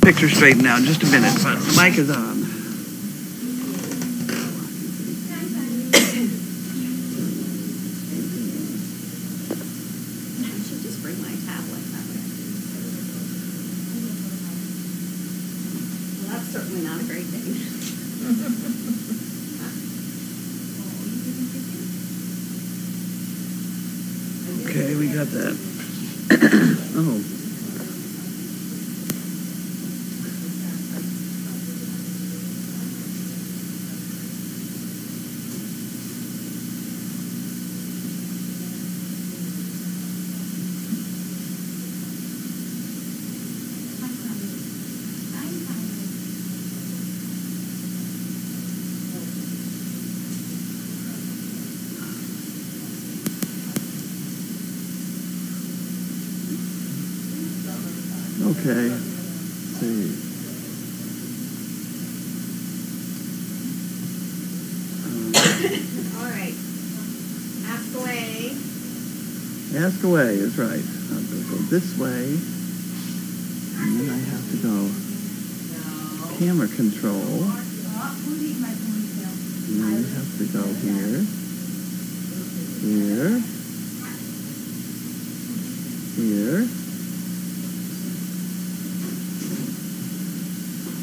picture straightened out in just a minute, but the mic is on. Okay, we got that. Oh. Okay, let's see. All right. Ask away. Ask away is right. I'm going to go this way. And then I have to go camera control. And then you have to go here. Here. Here.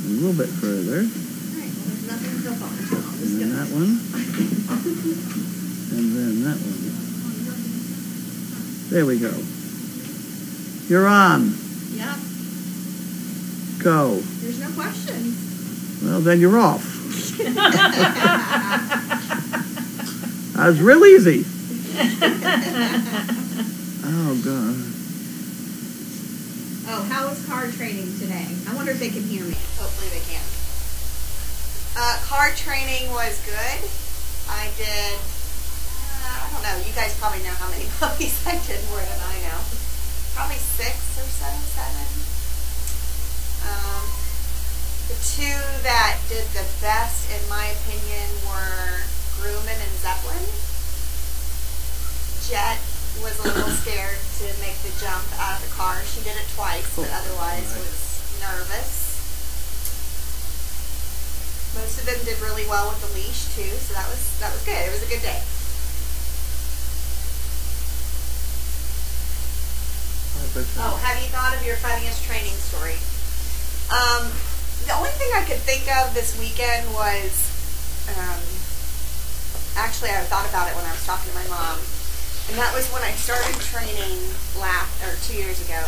A little bit further. All right, well, there's nothing so far. And then that one. And then that one. There we go. You're on. Yeah. Go. There's no questions. Well, then you're off. That was real easy. Oh, God. Oh, how was card training today? I wonder if they can hear me. Hopefully they can. Card training was good. I did, I don't know, you guys probably know how many puppies I did more than I know. Probably 6 or so, 7. The 2 that did the best, in my opinion, were Grumman and Zeppelin. Jet was a little scared to make the jump out of the car. She did it twice, but otherwise was nervous. Most of them did really well with the leash too, so that was good. It was a good day. Oh, have you thought of your funniest training story? The only thing I could think of this weekend was, actually I thought about it when I was talking to my mom. And that was when I started training 2 years ago.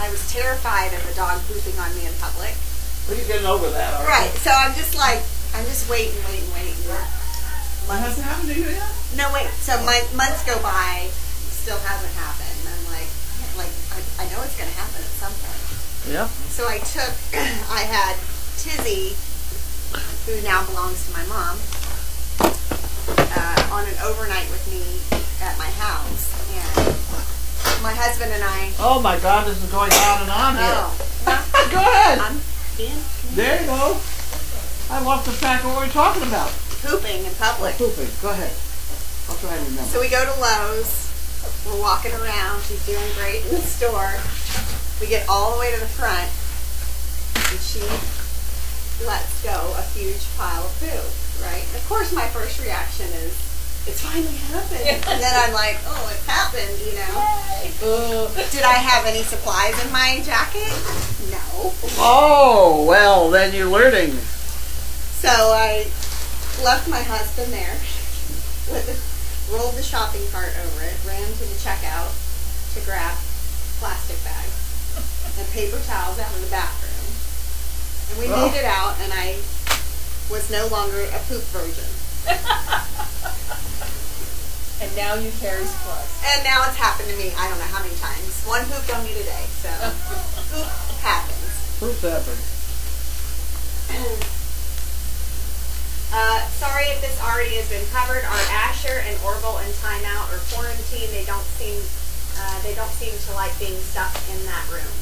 I was terrified of a dog pooping on me in public. Well, you're getting over that, aren't you? Right. So I'm just waiting. Hasn't happened to you yet? No, wait. So months go by, still hasn't happened. And I'm like, I know it's going to happen at some point. Yeah. So I had Tizzy, who now belongs to my mom, on an overnight with me at my house, and my husband and I. Oh my God, this is going on and on here. Oh, Go ahead. There you go. I lost the track of what we're talking about. Pooping in public. Pooping. Go ahead. I'll try and remember. So we go to Lowe's. We're walking around. She's doing great in the store. We get all the way to the front, and she lets go a huge pile of poo. Right? Of course, my first reaction is, it's finally happened. And then I'm like, oh, it's happened, you know. Did I have any supplies in my jacket? No. Oh, well, then you're learning. So I left my husband there, rolled the shopping cart over it, ran to the checkout to grab plastic bags and paper towels out of the bathroom. And we made it out, and I was no longer a poop virgin. And now you carry supplies. And now it's happened to me, I don't know how many times. One pooped on me today, so poop happens. Poop happens. Sorry if this already has been covered. Are Asher and Orville in timeout or quarantine? They don't seem to like being stuck in that room.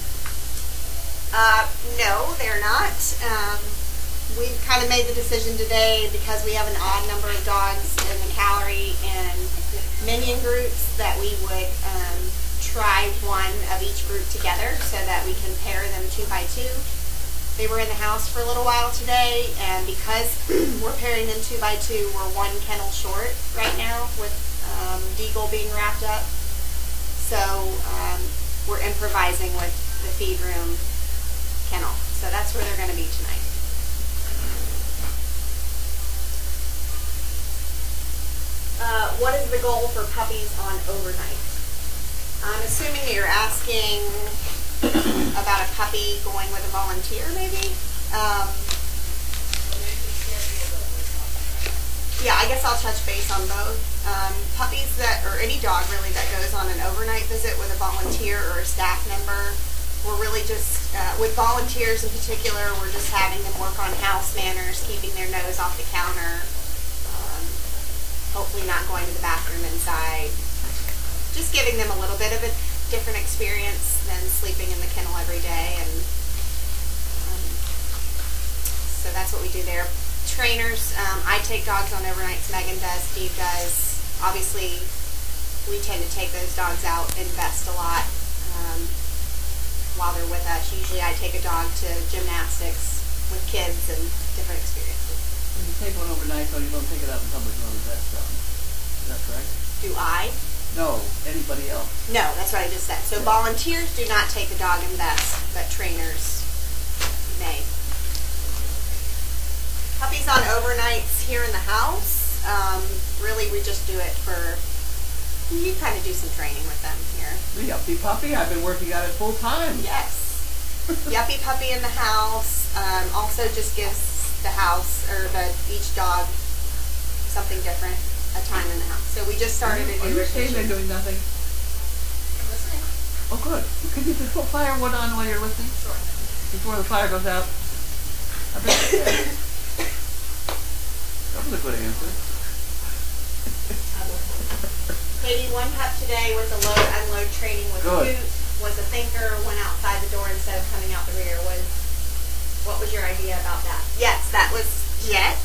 No, they're not. We kind of made the decision today, because we have an odd number of dogs in the calorie and minion groups, that we would try one of each group together so that we can pair them 2 by 2. They were in the house for a little while today, and because we're pairing them 2 by 2, we're 1 kennel short right now with Deagle being wrapped up. So we're improvising with the feed room kennel. So that's where they're going to be tonight. What is the goal for puppies on overnight? I'm assuming that you're asking about a puppy going with a volunteer, maybe? Yeah, I guess I'll touch base on both. Puppies that, or any dog really that goes on an overnight visit with a volunteer or a staff member, we're really just, with volunteers in particular, we're just having them work on house manners, keeping their nose off the counter, hopefully not going to the bathroom inside, just giving them a little bit of a different experience than sleeping in the kennel every day. And so that's what we do there. Trainers, I take dogs on overnights, Megan does, Steve does. Obviously, we tend to take those dogs out and vest a lot while they're with us. Usually I take a dog to gymnastics with kids and different experiences. When you take one overnight, though, you don't take it out in public on the vest on. Is that correct? Do I? No, anybody else. No, that's what I just said. So volunteers do not take a dog in vest, but trainers may. Puppies on overnights here in the house, really we just do it for, you kind of do some training with them here. The Yuppie Puppy, I've been working on it full time. Yes. Yuppie Puppy in the house, also just gives the house, or each dog, something different, a time in the house. So we just started a new rotation. Are you saying they're doing nothing? I'm listening. Oh, good. Could you just put firewood on while you're listening? Sure. Before the fire goes out? I bet you can. That was a good answer. Katie, one pup today with the load unload training with Good. Coot, was a thinker, went outside the door instead of coming out the rear. What was your idea about that? Yes, that was Jet.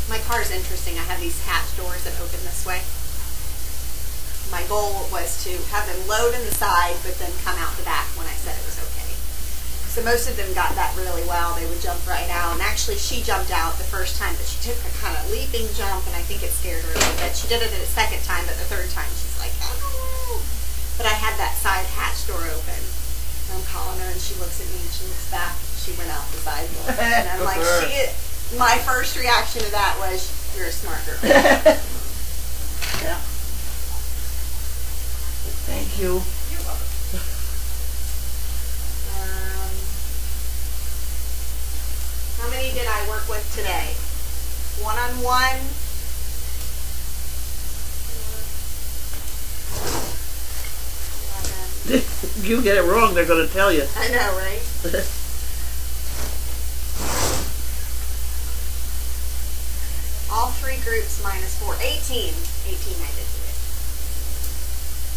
My car is interesting. I have these hatch doors that open this way. My goal was to have them load in the side, but then come out the back when I said it was okay. So most of them got that really well. They would jump right out. And actually, she jumped out the first time, but she took a kind of leaping jump, and I think it scared her a little bit. She did it a second time, but the third time, she's like, oh. But I had that side hatch door open. I'm calling her, and she looks at me, and she looks back. She went out the side door. And I'm like, my first reaction to that was, you're a smart girl. Yeah. Thank you. You're welcome. How many did I work with today? One-on-one. If you get it wrong, they're going to tell you. I know, right? All 3 groups minus 4. 18. 18 I did do it.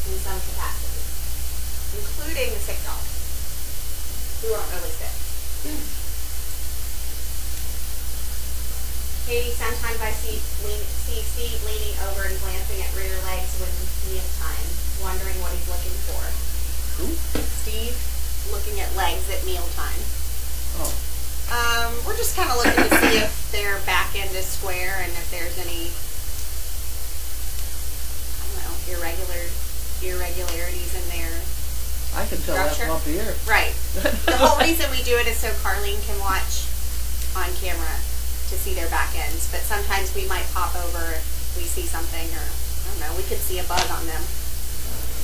In some capacity. Including the sick dogs. Who aren't really sick. Katie, sometimes I see Steve leaning over and glancing at rear legs when meal time, wondering what he's looking for. Who? Steve, looking at legs at meal time. Oh. We're just kind of looking to see if their back end is square and if there's any, I don't know, irregularities in their I can tell that structure. from up here. Right. The whole reason we do it is so Carlene can watch on camera to see their back ends. But sometimes we might pop over if we see something, or I don't know, we could see a bug on them.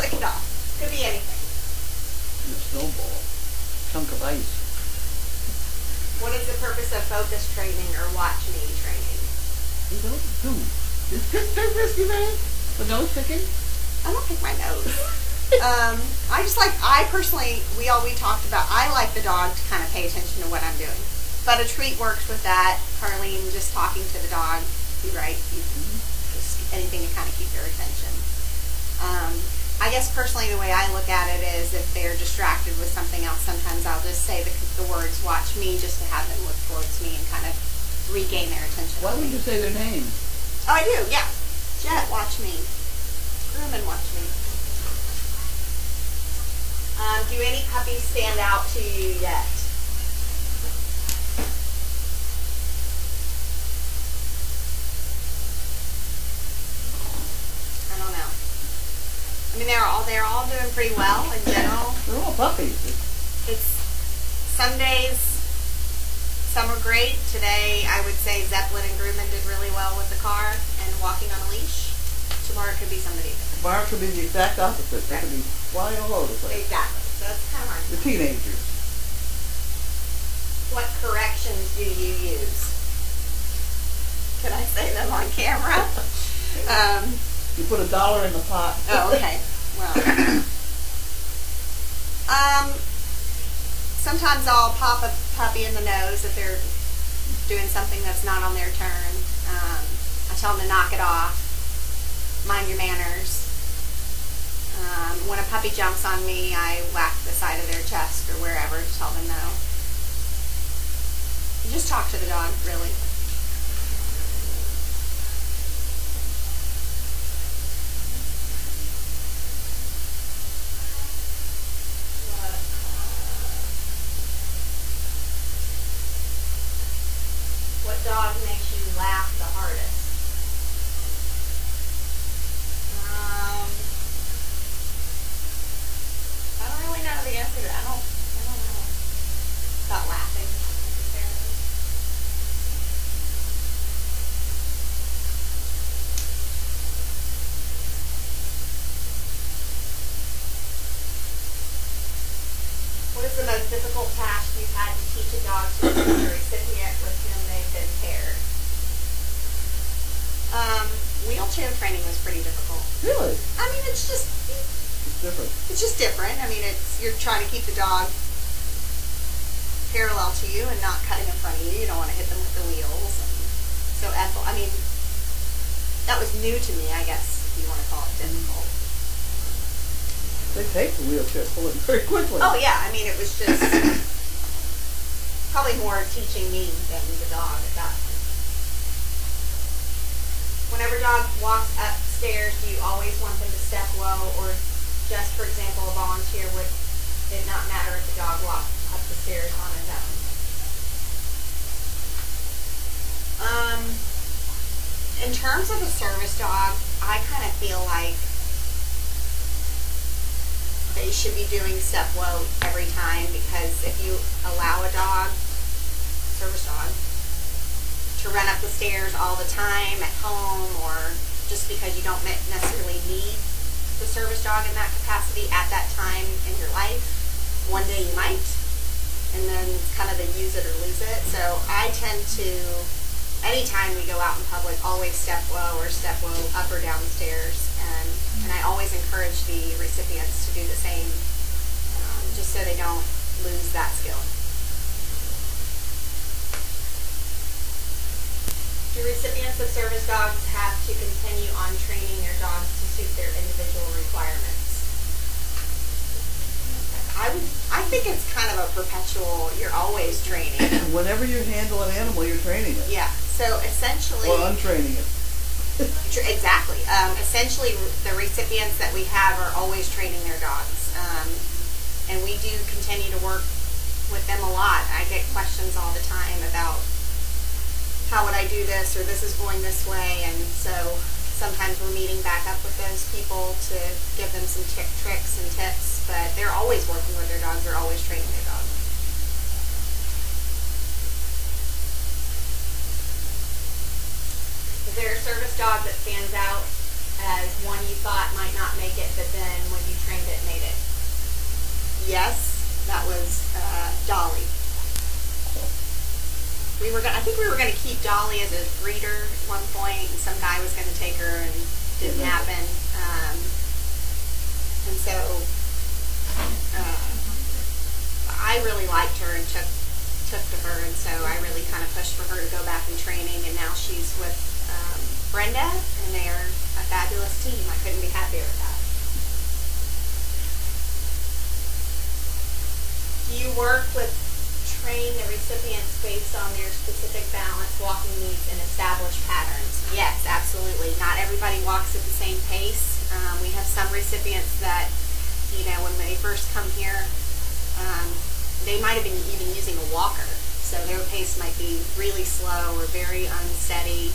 Click it off. Could be anything. A snowball. Chunk of ice. What is the purpose of focus training or watch me training? You don't do. Is this too risky, man? The nose picking? I don't pick my nose. I personally, we talked about, I like the dog to kind of pay attention to what I'm doing. But a treat works with that. Carlene, just talking to the dog, you're right. Just anything to kind of keep their attention. I guess personally the way I look at it is if they're distracted with something else, sometimes I'll just say the words, watch me, just to have them look towards me and kind of regain their attention. Why wouldn't you say their name? Oh, I do, yeah. Jet, watch me. Groom and watch me. Do any puppies stand out to you yet? I don't know. I mean, they're all doing pretty well in general. They're all puppies. It's some days, some are great. Today, I would say Zeppelin and Grumman did really well with the car and walking on a leash. Tomorrow it could be somebody different. Tomorrow could be the exact opposite. They could be flying all over the place. Exactly. So that's kind of hard. The teenagers. What corrections do you use? Can I say them on camera? You put $1 in the pot. Oh, okay. Well, sometimes I'll pop a puppy in the nose if they're doing something that's not on their turn. I tell them to knock it off. Mind your manners. When a puppy jumps on me, I whack the side of their chest or wherever to tell them no. You just talk to the dog, really. What dog makes you laugh the hardest? I don't really know the answer to that. I don't know about laughing necessarily. What is the most difficult task you've had to teach a dog to do a recipient with whom they've been paired? Wheelchair training was pretty difficult. Really? I mean, it's just different. It's just different. I mean, you're trying to keep the dog parallel to you and not cutting in front of you. You don't want to hit them with the wheels. And so Ethel, I mean, that was new to me, I guess, if you want to call it difficult. They take the wheelchair pulling very quickly. Oh yeah, I mean, it was just probably more teaching me than the dog at that point. Whenever dog walks upstairs, do you always want them to step low, or just, for example, a volunteer would it not matter if the dog walked up the stairs on his own? In terms of a service dog, I kind of feel like they should be doing step low every time, because if you allow a dog, service dog, to run up the stairs all the time at home, or just because you don't necessarily need the service dog in that capacity at that time in your life, one day you might, and then it's kind of the use it or lose it. So I tend to, anytime we go out in public, always step low up or down the stairs, and I always encourage the recipients to do the same, just so they don't lose that skill. Do recipients of service dogs have to continue on training their dogs to suit their individual requirements? I think it's kind of a perpetual, you're always training. Whenever you handle an animal, you're training it. Yeah, so essentially... Or untraining it. Exactly. Essentially, the recipients that we have are always training their dogs. And we do continue to work with them a lot. I get questions all the time about how would I do this, or this is going this way, and so sometimes we're meeting back up with those people to give them some tricks and tips, but they're always working with their dogs, they're always training their dogs. Is there a service dog that stands out as one you thought might not make it, but then when you trained it, made it? Yes, that was Dolly. I think we were going to keep Dolly as a breeder at one point, and some guy was going to take her, and it didn't happen. And so I really liked her and took to her, and so I really kind of pushed for her to go back in training, and now she's with Brenda, and they are a fabulous team. I couldn't be happier with that. Do you work with train the recipients based on their specific balance, walking needs, and established patterns? Yes, absolutely. Not everybody walks at the same pace. We have some recipients that you know, when they first come here, they might have been even using a walker. So their pace might be really slow or very unsteady.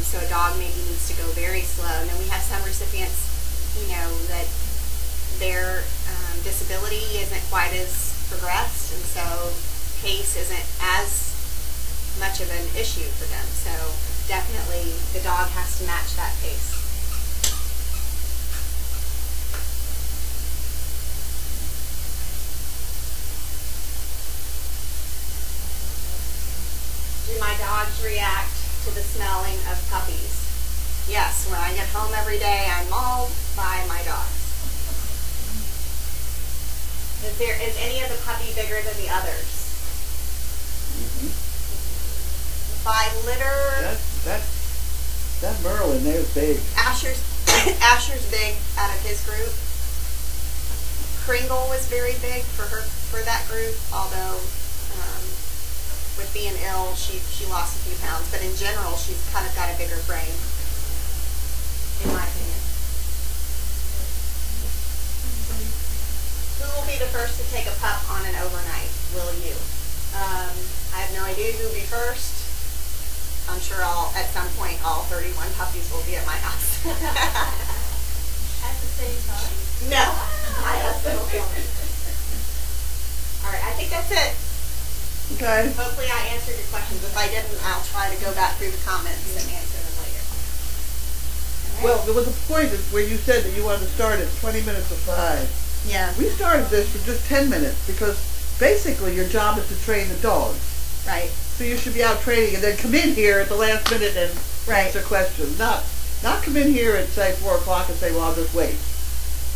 So a dog maybe needs to go very slow. And then we have some recipients, you know, that their disability isn't quite as progressed, and so pace isn't as much of an issue for them. So definitely the dog has to match that pace. Do my dogs react to the smelling of puppies? Yes, when I get home every day, I'm mauled by my dogs. Is any of the puppy bigger than the others? Mm-hmm. By litter, that Merlin there's big. Asher's big out of his group. Kringle was very big for that group, although with being ill, she lost a few pounds. But in general, she's kind of got a bigger frame, in my opinion. Who will be the first to take a pup on an overnight? Will you? I have no idea who will be first. I'm sure at some point all 31 puppies will be at my house. At the same time? No. My husband will film me. All right, I think that's it. Okay. Hopefully I answered your questions. If I didn't, I'll try to go back through the comments and answer them later. Right. Well, there was a point where you said that you wanted to start at 20 minutes of 5. Yeah. We started this for just 10 minutes because basically your job is to train the dogs. Right. So you should be out training and then come in here at the last minute and answer questions. Not come in here at, say, 4 o'clock and say, well, I'll just wait.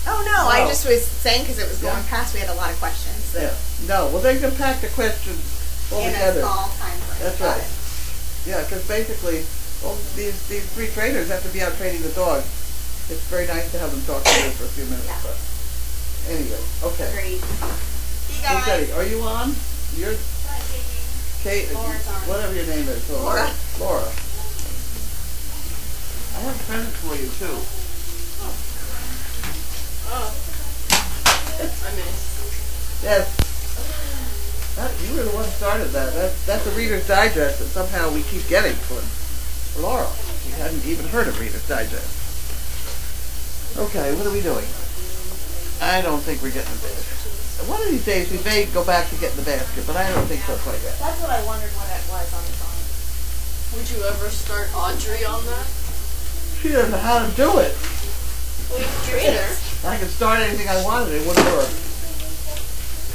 Oh, no. I just was saying because it was going Yeah. past, we had a lot of questions. So. Yeah. No, well, they're going to pack the questions all In together. a small time frame. That's Got right. it. Yeah, because basically, all these 3 trainers have to be out training the dog. It's very nice to have them talk to you for a few minutes. Yeah. But anyway, okay. Great. See you Hey, guys. Teddy, are you on? You're Bye, Katie. Kate, Laura's on. whatever your name is. Laura. Laura. I have a present for you too. Oh. I missed. Yes. You were the one who started that. That's a Reader's Digest that somehow we keep getting for Laura. She hadn't even heard of Reader's Digest. Okay, what are we doing? I don't think we're getting in bed. One of these days we may go back to getting the basket, but I don't think so quite yet. That's what I wondered what it was on the phone. Would you ever start Audrey on that? She doesn't know how to do it. Well, you can train her. I could start anything I wanted, it wouldn't work.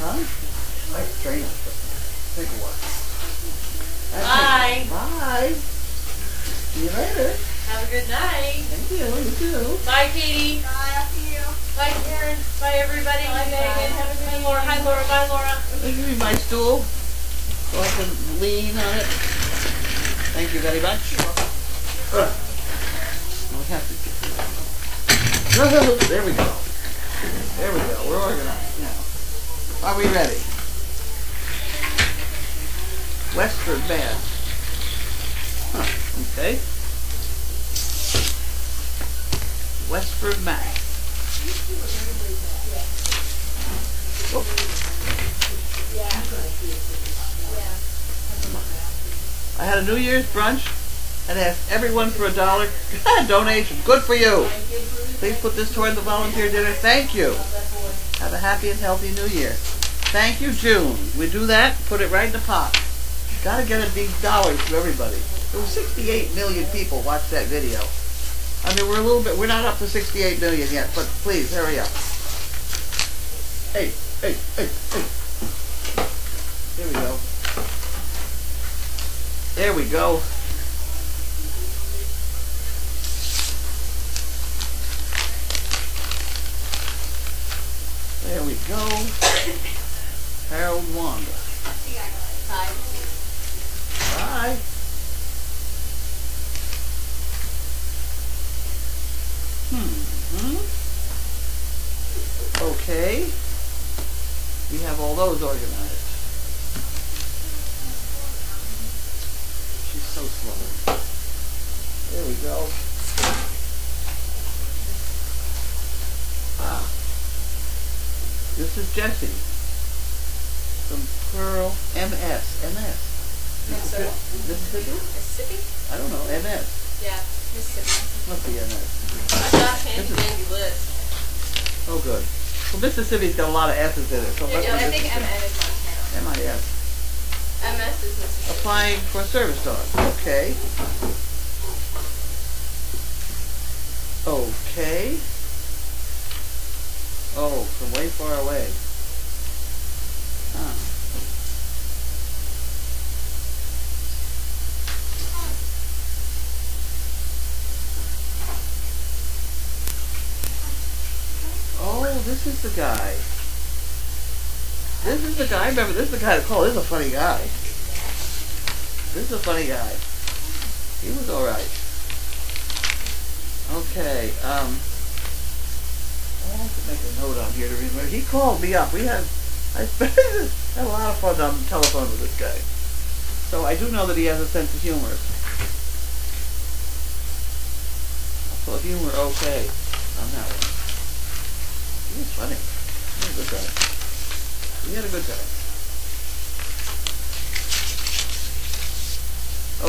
Huh? I could train her. Take a while. Bye. Bye. See you later. Have a good night. Thank you. You too. Bye, Katie. Bye, after you. Bye, Karen. Bye, everybody. Bye, Megan. Have a good night. Laura. Hi, Laura. Bye, Laura. This is my stool, so I can lean on it. Thank you very much. We have to get there we go. There we go. We're organized now. Are we ready? Westford, Mass. Huh, okay. Westford, Mass. Oh. I had a New Year's brunch and asked everyone for $1 donation. Good for you. Please put this toward the volunteer dinner. Thank you. Have a happy and healthy New Year. Thank you, June. We do that, put it right in the pot. Got to get these dollars to everybody. There were 68 million people watched that video. I mean, we're not up to 68 million yet, but please, hurry up. Hey. Here we go. There we go. There we go. Harold Wanda. Bye. Bye. Okay. We have all those organized. She's so slow. There we go. This is Jessie from Pearl MS. Minnesota? Mississippi? Mississippi? I don't know. MS. Yeah, Mississippi. Must be MS. I got a handy dandy list. Oh, good. Well, Mississippi's got a lot of S's in it. So Yeah, I think Mississippi. MN is Montana. MIS. MS is Mississippi. Applying for a service dog. Okay. Okay. Oh, from way far away. Huh. Oh, this is the guy. This is the guy. I remember this is the guy to call. This is a funny guy. This is a funny guy. He was alright. Okay, I have to make a note on here to remember. He called me up. I had a lot of fun on the telephone with this guy. So I do know that he has a sense of humor. So humor, okay, on that one. He was funny. He had a good time. We had a good time.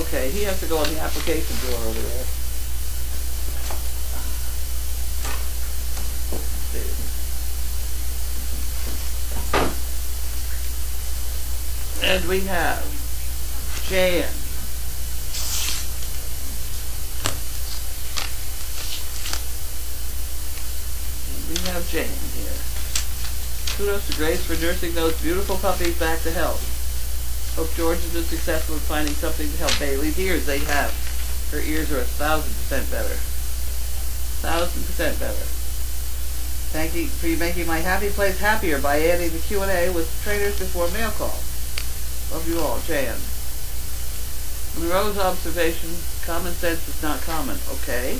Okay, he has to go on the application door over there. And we have Jan. And we have Jan here. Kudos to Grace for nursing those beautiful puppies back to health. Hope George has been successful in finding something to help Bailey's ears. They have. Her ears are 1,000% better. 1,000% better. Thank you for making my happy place happier by adding the Q&A with trainers before mail call. Love you all, Jan. Monroe's observation, common sense is not common. Okay.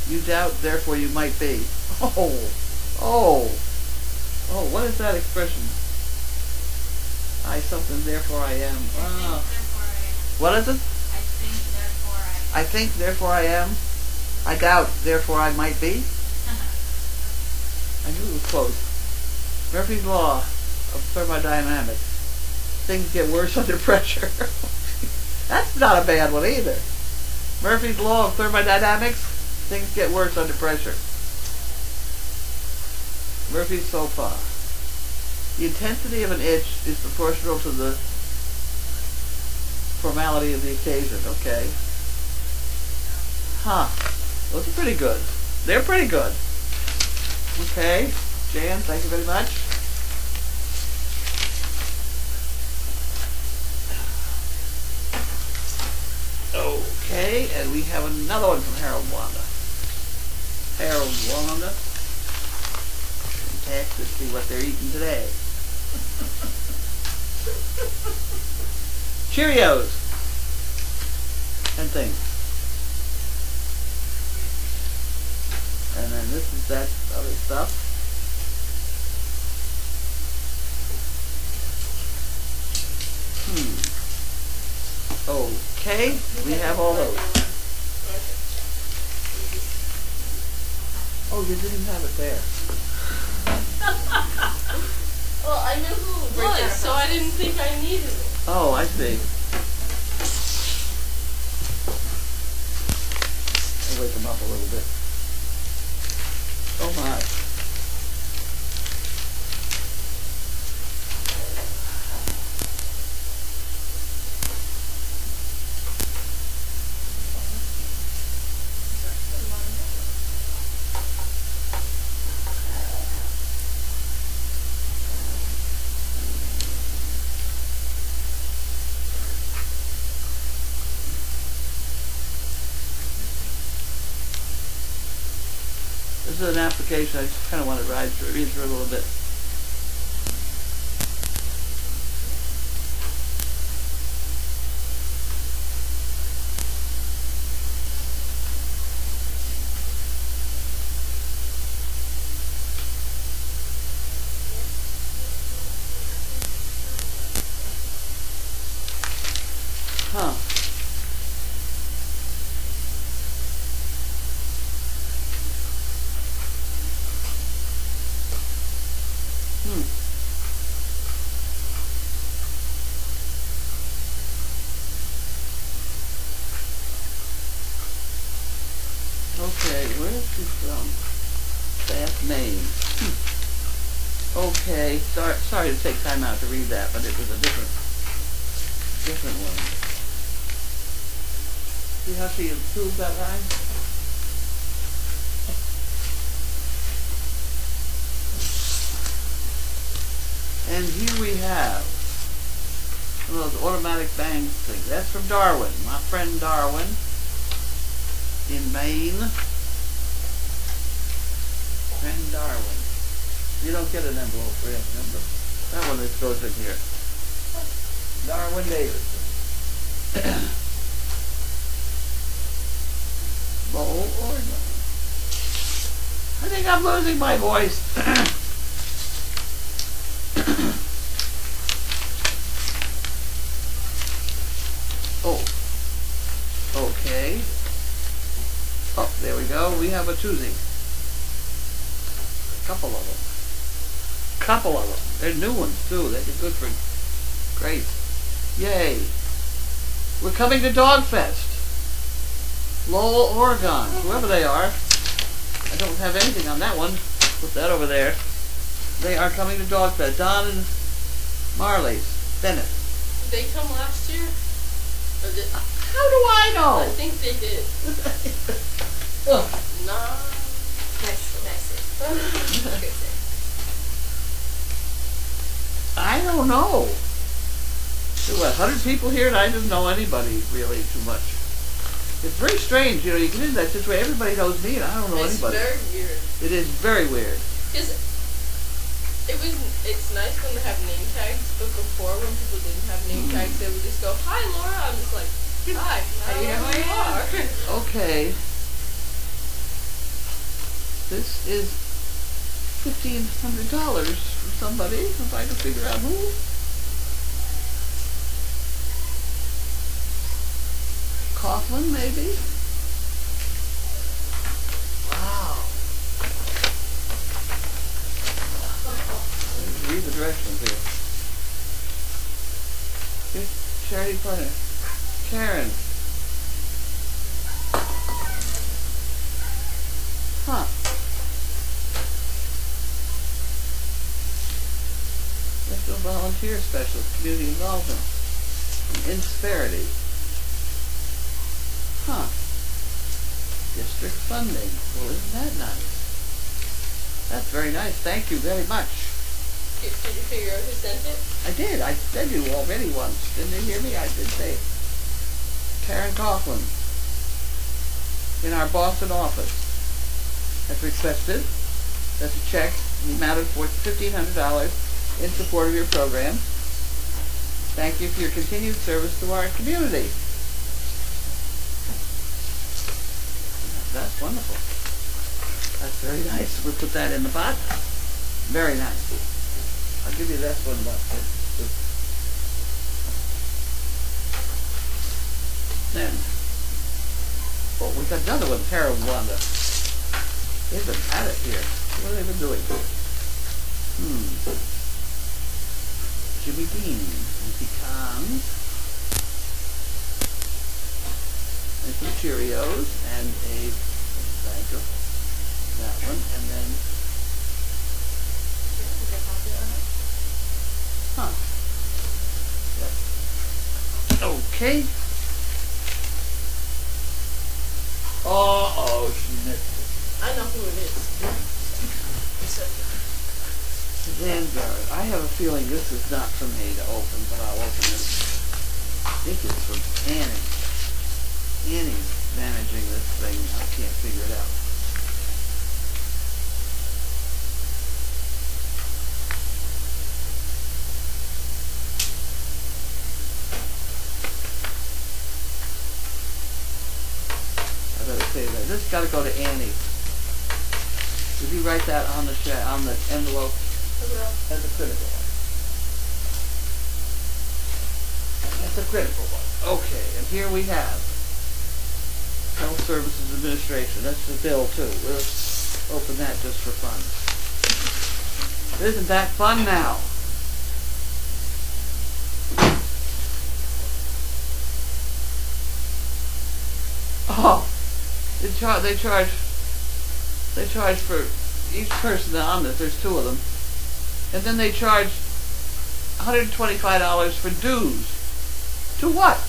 You doubt, therefore you might be. Oh, what is that expression? I something, therefore I am. Oh. What is it? I think, therefore I am. I doubt, therefore I might be. I knew it was close. Murphy's Law of Thermodynamics. Things get worse under pressure. That's not a bad one either. Murphy's Law of Thermodynamics. Things get worse under pressure. Murphy's Sofa. The intensity of an itch is proportional to the formality of the occasion. Okay. Huh. Those are pretty good. They're pretty good. Okay. Jan, thank you very much. Okay, and we have another one from Harold Wanda. Harold Wanda. Fantastic. See what they're eating today. Cheerios and things. And then this is that other stuff. Okay, we have all those. Oh, you didn't have it there. Well, I knew who it was, so I didn't think I needed it. Oh, I see. I'll wake them up a little bit. Oh my. This is an application I just kind of want to read through a little bit. Huh. where is she from? Bath, Maine. Okay, sorry to take time out to read that, but it was a different one. See how she improved that line? And here we have one of those automatic bang things. That's from Darwin, my friend Darwin in Maine. Friend Darwin. You don't get an envelope for him, remember? That one that goes in here. Darwin Davidson. Lowell, Oregon. I think I'm losing my voice. Oh. Okay. Oh, there we go. We have a Tuesday. Couple of them. They're new ones too. They're good for. Great. Yay. We're coming to Dogfest. Lowell, Oregon. Whoever they are. I don't have anything on that one. Put that over there. They are coming to Dogfest. Don and Marley's. Bennett. Did they come last year? Or did, how do I know? I think they did. Nah. Nice. I don't know. There were 100 people here and I didn't know anybody really too much. It's very strange, you know, you get into that situation, everybody knows me and I don't know anybody. It's very weird. It is very weird. It's nice when they have name tags, but before when people didn't have name tags, they would just go, "Hi Laura," I'm just like, "Hi, how do you know who you are?" Okay. This is $1,500 for somebody, if I can figure out who. Coughlin, maybe? Wow. Let's read the directions here. Here's charity partner. Karen. Huh. National Volunteer Specialist, Community Involvement, Insperity. Huh. District funding. Well, isn't that nice? That's very nice. Thank you very much. Did you figure out who sent it? I did. I said you already once. Didn't you hear me? I did say it. Karen Coughlin. In our Boston office. As requested. That's a check in the amount of $1,500 in support of your program. Thank you for your continued service to our community. That's wonderful. That's very nice. We'll put that in the pot. Very nice. I'll give you this one, but then, oh, we've got another one, Tara Wanda. They've been at it here. What have they been doing? Jimmy Dean and pecans and some Cheerios and a bag of that one, and then yep. Okay. Oh, she missed it. I know who it is. Vanguard. I have a feeling this is not for me to open, but I'll open it. I think it's from Annie. Annie's managing this thing. I can't figure it out. I better say that. This has got to go to Annie. Did you write that on the envelope? That's a critical one. That's a critical one. Okay, and here we have Health Services Administration. That's the bill too. We'll open that just for fun. Isn't that fun now? Oh, they charge They charge for each person on this. There's 2 of them. And then they charge $125 for dues. To what?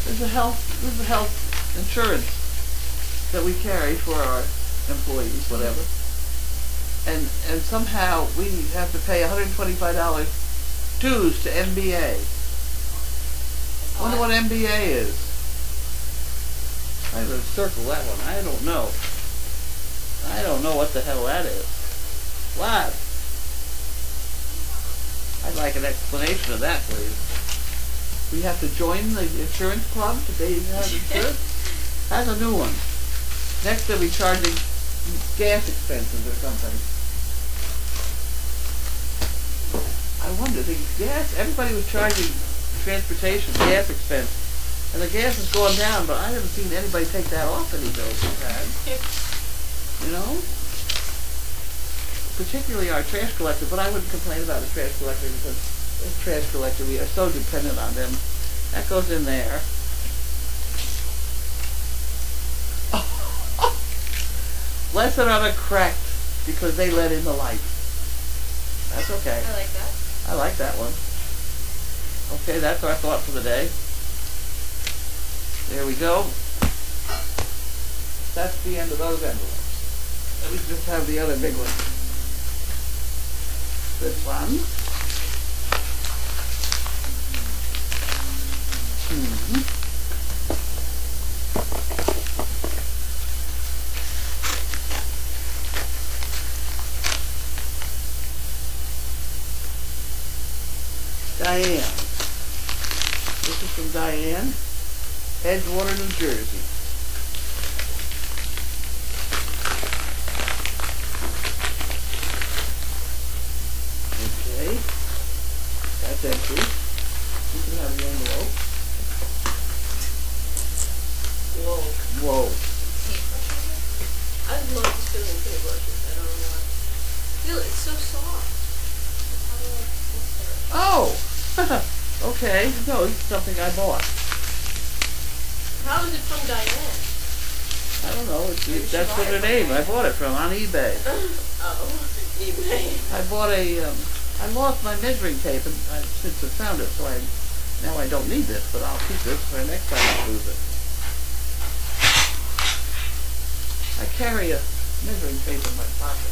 There's a health insurance that we carry for our employees, whatever. And somehow we have to pay $125 dues to MBA. I wonder what MBA is. I'm going to circle that one. I don't know. I don't know what the hell that is. What? I'd like an explanation of that, please. We have to join the insurance club to pay have insurance? That's a new one. Next they'll be charging gas expenses or something. I wonder, the gas, everybody was charging transportation, gas expense. And the gas has gone down, but I haven't seen anybody take that off any bills this time. You know? Particularly our trash collector, but I wouldn't complain about the trash collector because this trash collector, we are so dependent on them. That goes in there. Blessed are the cracked because they let in the light. That's okay. I like that. I like that one. Okay, that's our thought for the day. There we go. That's the end of those envelopes. Let me just have the other big one. This one. Diane. This is from Diane, Edgewater, New Jersey. Okay, that's empty. You can have the envelope. Whoa. Whoa. I love this feeling paintbrushes. I don't know why. Feel it's so soft. Oh! Okay. No, it's something I bought. How is it from Diane? I don't know. That's what her name. I bought it from on eBay. Oh, eBay. I bought I lost my measuring tape and since I found it, so now I don't need this, but I'll keep this for next time I lose it. I carry a measuring tape in my pocket.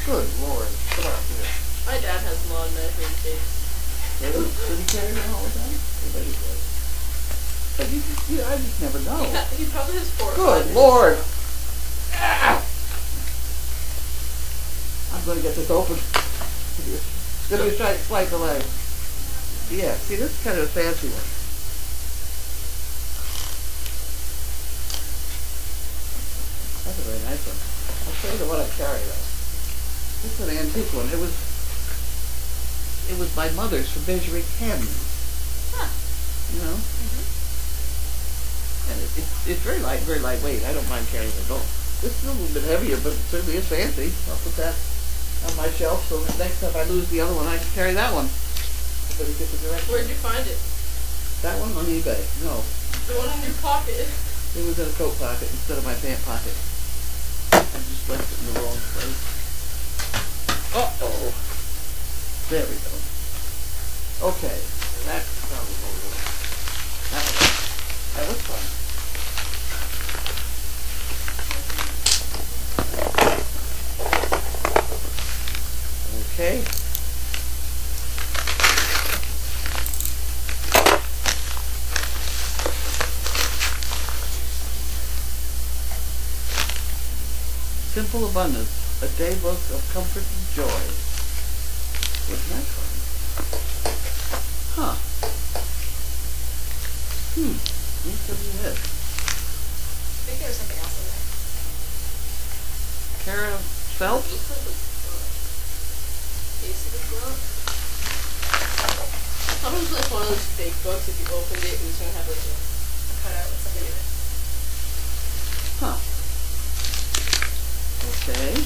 Good Lord. Come on, here. My dad has long measuring tapes. Really? Does he carry them all the time? I bet he does. But I just never know. He probably has 4 or 5. Good Lord! Ah! I'm going to get this open. Let me try to swipe the leg. Yeah, see, this is kind of a fancy one. That's a very nice one. I'll show you what I carry, though. This is an antique one. It was my mother's for measuring hens. Huh. You know? And it's very lightweight. I don't mind carrying it at all. This is a little bit heavier, but it certainly is fancy. I'll put that on my shelf so that next time I lose the other one, I can carry that one. Everybody get the direction. Where'd you find it? That one on eBay. No. The one in your pocket. It was in a coat pocket instead of my pant pocket. I just left it in the wrong place. Uh-oh. There we go. Okay. That's probably over. That was fun. Okay. Simple Abundance, a day book of comfort and joy. Wasn't that fun? Huh. What could be this? I think there's something else in there. Cara Felt? Thought it was like one of those fake books. If you opened it, it was gonna have like a Cutout with something in it. Huh. Okay.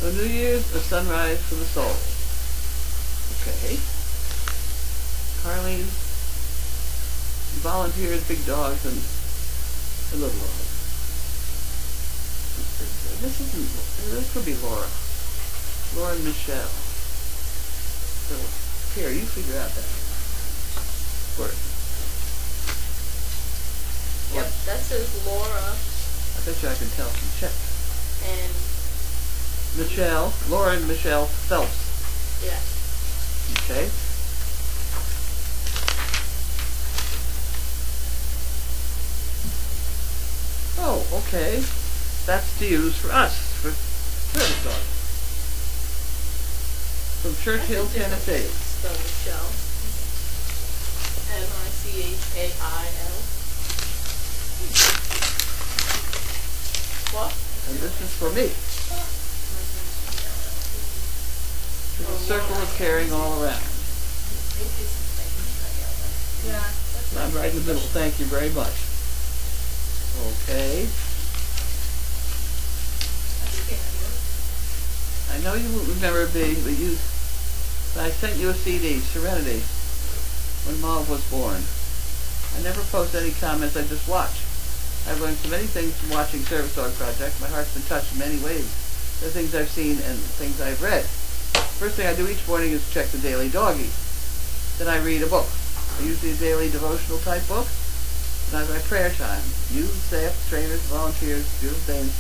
A New Year's, a sunrise for the soul. Okay. Carlene volunteers, big dogs, and little dogs. This could be Laura. Laura and Michelle. So, here, you figure out that word. Yep, that says Laura. I bet you I can tell from check. And Michelle, Laura and Michelle Phelps. yeah. Okay. Oh, okay. That's to use for us, for service dogs. From Churchill, Tennessee. Spell Michelle. Michail. What? And this is for me. There's a circle of caring all around. Yeah. I'm right in the middle. Thank you very much. Okay. I know you won't remember me, but I sent you a CD, Serenity, when Mauve was born. I never post any comments, I just watch. I've learned so many things from watching Service Dog Project. My heart's been touched in many ways. The things I've seen and things I've read. First thing I do each morning is check the Daily Doggie. Then I read a book. Usually a daily devotional type book. And I have my prayer time. You, staff, trainers, volunteers, beautiful things,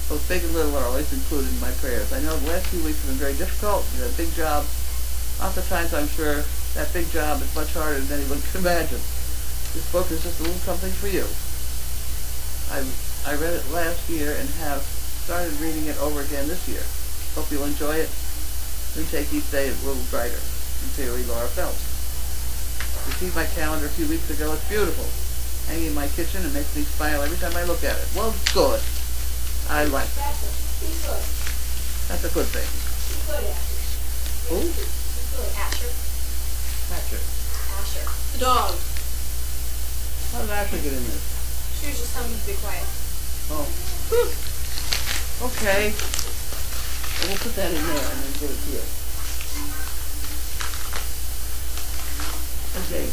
both big and little, are always included in my prayers. I know the last few weeks have been very difficult. You have a big job. Lots of times I'm sure that big job is much harder than anyone can imagine. This book is just a little something for you. I read it last year and have started reading it over again this year. Hope you'll enjoy it and take each day a little brighter. Sincerely, Laura Phelps. Received my calendar a few weeks ago. It's beautiful. Hanging in my kitchen and makes me smile every time I look at it. Well, good. I like it. That's a good thing. Who? Asher. Asher. Asher. The dog. How did Asher get in this? She was just telling me to be quiet. Oh. Okay. Well, we'll put that in there and then give it to you. Okay.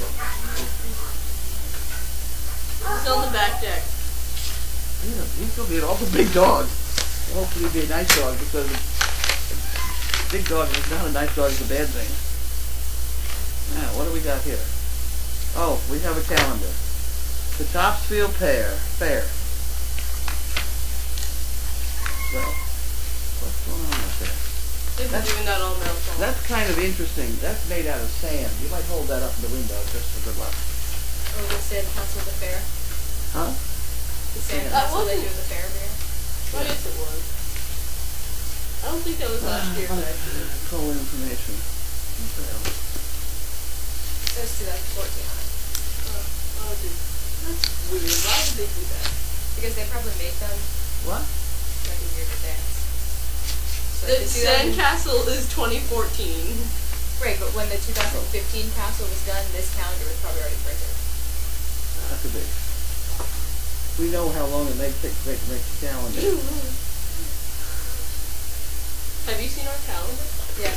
It's on the back deck. He's going to be an awful big dog. Hopefully he'll be a nice dog, because a big dog is not a nice dog, it's a bad thing. Now, what do we got here? Oh, we have a calendar. The Topsfield Fair. Well, what's going on out there? They've been doing that all marathon. That's kind of interesting. That's made out of sand. You might hold that up in the window just for good luck. Oh, the sand castle at the fair. Huh? The sand Yeah. castle they do at the fair there. I guess it was. I don't think that was last year, actually. Control information. What the hell? It says 2014 on it. Oh, dude. That's weird. Why did they do that? Because they probably made them What? like a year in advance. So The like Sandcastle is 2014. Right, but when the 2015 castle was done, this calendar was probably already printed. That could be. We know how long it may take to make the calendar. Have you seen our calendar? Yeah.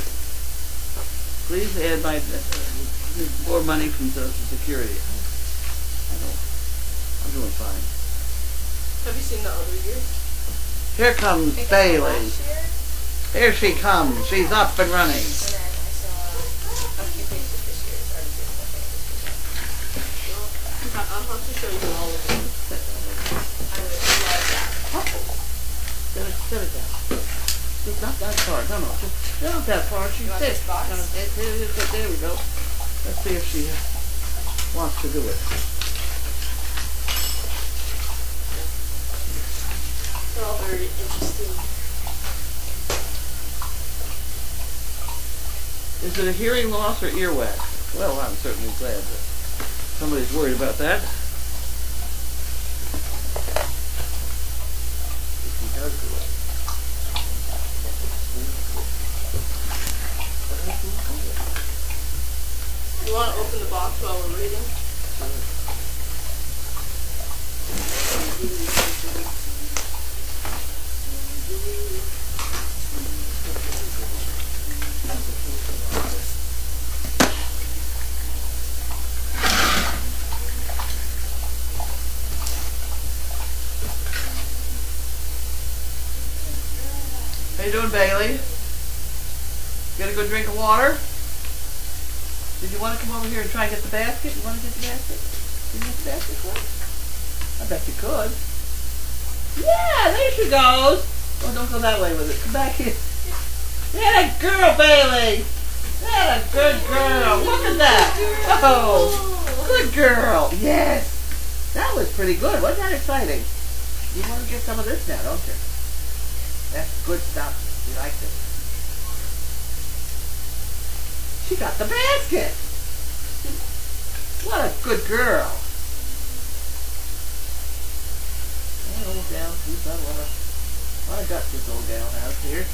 Please add my more money from Social Security. I know. I'm doing fine. Have you seen the other years? Here comes I think Bailey. last year, Here she comes. She's up and running. and then I saw a few pages this year. So I was doing the thing this year. I'll have to show you all of them. I would love that. Set it down. Just not that far. No. Just not that far. She's You want sick. this box? No, there we go. Let's see if she wants to do it. They're all very interesting. Is it a hearing loss or earwax? Well, I'm certainly glad that somebody's worried about that. If he does do it. You want to open the box while we're reading? How you doing, Bailey? Get a good drink of water? Did you want to come over here and try and get the basket? You want to get the basket? Can you get the basket for us? I bet you could. Yeah, there she goes. Oh, don't go that way with it. Come back here. That a girl, Bailey. That a good girl. Look at that. Oh, good girl. Yes. That was pretty good. Wasn't that exciting? You want to get some of this now, don't you? That's good stuff. You like it. She got the basket. What a good girl. That old gal, she's got a lot of guts this old gal has here.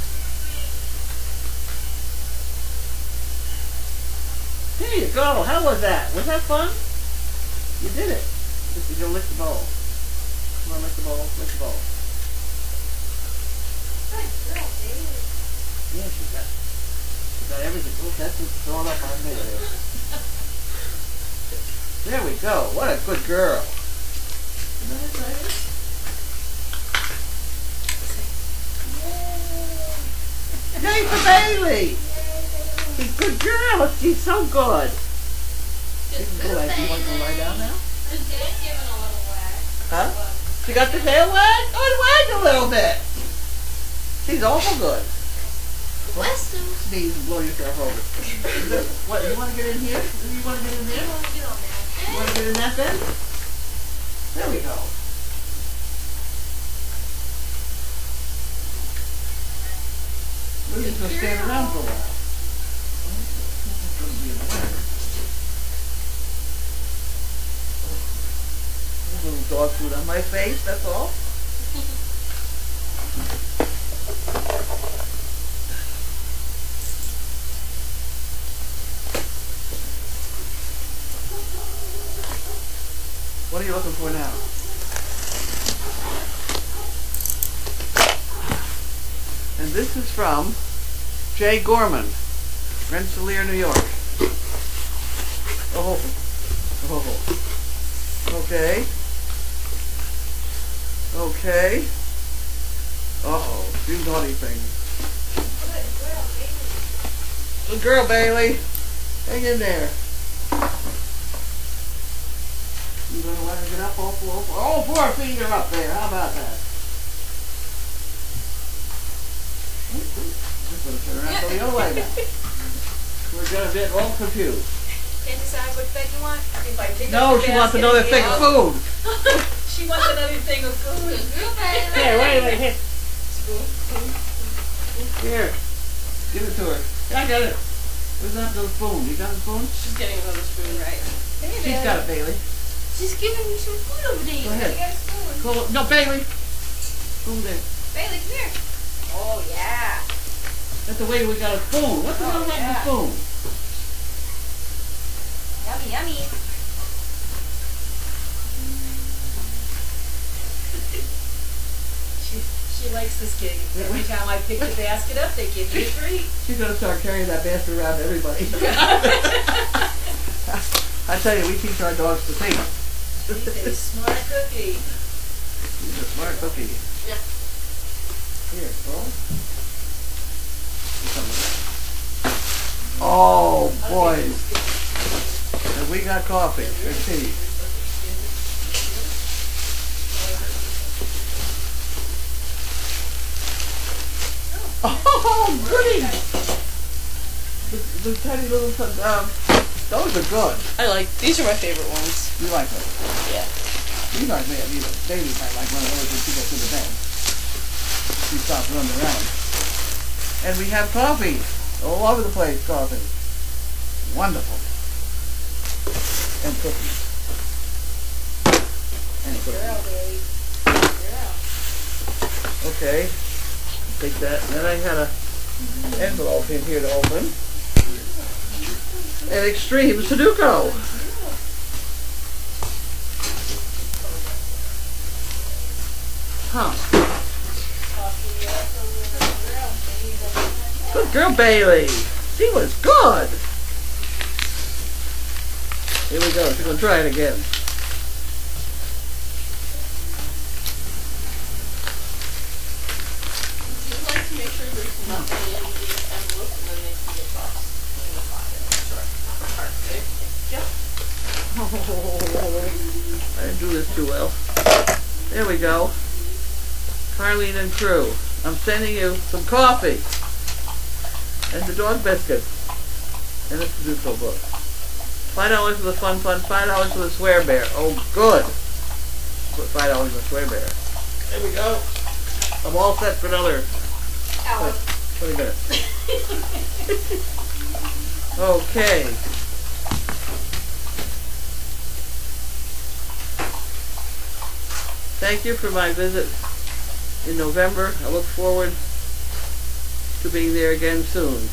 There you go. How was that? Was that fun? You did it. Just you go lick the bowl. Come on, lick the bowl. Lick the bowl. Good girl, baby. Yeah, she got everything. Oh, that's what's throwing up on me there. There we go. What a good girl. Isn't that exciting? Yay for Bailey! She's a good girl. She's so good. You can go like, you want to go lie down now? Huh? She got the tail wag? Oh, it wagged a little bit. She's awful good. Sneeze and blow yourself over. What, you want to get in here? You want to get in there? You want to get in that bed? There we go. We're just going to stand around for a while. There's a little dog food on my face, that's all. What are you looking for now? And this is from Jay Gorman, Rensselaer, New York. Oh. Okay. Okay. Uh-oh. Do naughty things. Good girl, Bailey. Hang in there. You gonna let her get up all four feet are up there. How about that? I'm gonna turn around and go the other way now. We're gonna get all confused. Can't decide which bed you want? If I pick No, up the she wants basket another and thing get of out. food. She wants another thing of food. Here, wait, here. Here. Give it to her. I got it. Where's that little spoon? You got a spoon? She's getting another spoon, right? She's got it, Bailey. She's giving me some food over there. Go ahead. You got a spoon. Cool. No, Bailey. Spoon there. Bailey, come here. Oh, yeah. That's the way we got a spoon. What's the matter with the spoon? Yummy, yummy. She likes this gig. Every time I pick the basket up, they give me a treat. She's going to start carrying that basket around to everybody. I tell you, we teach our dogs to think. She's a smart cookie. She's a smart cookie. Yeah. Here, Paul. Oh, boys. And we got coffee and tea. Oh, goody! The tiny little, those are good. These are my favorite ones. You like those? Yeah. These aren't bad either. Baby might like one of those when she gets to the bed. She stops running around. And we have coffee. All over the place, coffee. Wonderful. And cookies. And cookies. Girl, baby. Girl. Okay. Take that. And then I had a envelope in here to open. An extreme Sudoku. Huh. Good girl, Bailey. She was good. Here we go. She's going to try it again. Do you like to make sure there's I didn't do this too well. There we go. Carlene and crew, I'm sending you some coffee and the dog biscuits and a Sudoku book. $5 for the fun, $5 for the swear bear. Oh, good. Put $5 in the swear bear. There we go. I'm all set for another Hour. 20 minutes. Okay. Thank you for my visit in November. I look forward to being there again soon.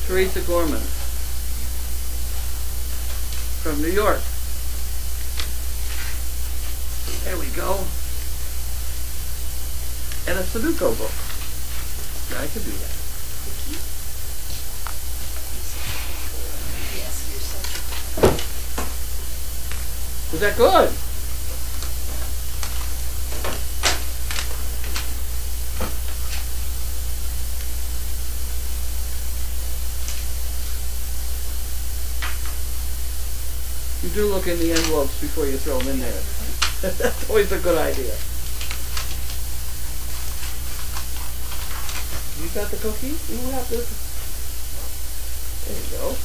Teresa Gorman from New York. There we go. And a Sudoku book. I can do that. Yes, you're such Was that good? You do look in the envelopes before you throw them in there. That's always a good idea. You got the cookie? You have to. There you go.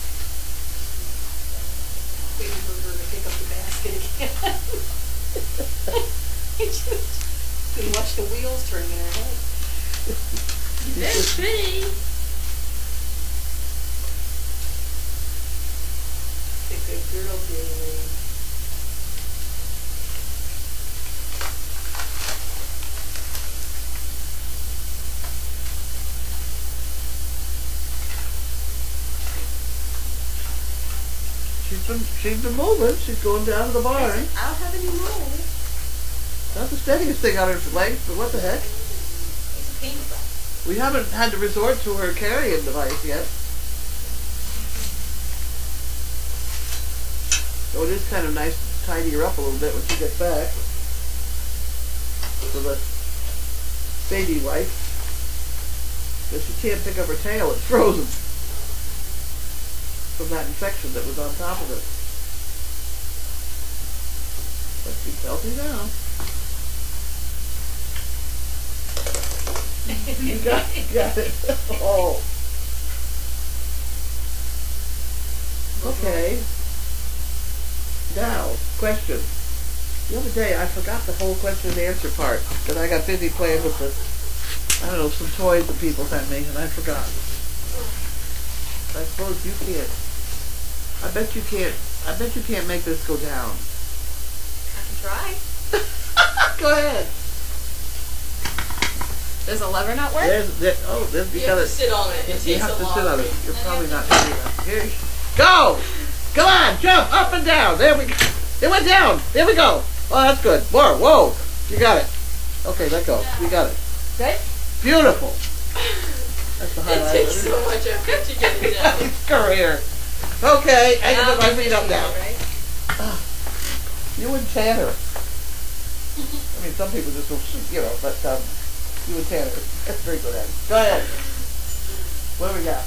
waiting for her to pick up the basket again. You can watch the wheels turn in her head. That's pretty. The good girl, Jane. She's been moving. She's going down to the barn. I don't have any mold. Not the steadiest thing on her legs, but what the heck? It's a paintbrush. We haven't had to resort to her carrying device yet. So it is kind of nice to tidy her up a little bit when she gets back. So the baby wife, because she can't pick up her tail, it's frozen from that infection that was on top of it. But she's healthy now. You got it. Oh. Okay. Now, question. The other day I forgot the whole question and answer part because I got busy playing with the, I don't know, some toys that people sent me and I forgot. I suppose you can't. I bet you can't make this go down. I can try. Go ahead. Does a lever not work? There's you You have gotta to sit on it. It you takes have a to lot. sit on it. You're probably not heavy enough. Here you go! Come on, jump up and down. There we go. It went down. There we go. Oh, that's good. More. Whoa. You got it. Okay, let go. We got it. Good? Beautiful. That's the highlight. It takes so much effort to get it down. Career. Okay, I can Now put my it's feet up easy, now. right? You and Tanner. I mean, some people just will, but you and Tanner. That's very good at it. Go ahead. What do we got?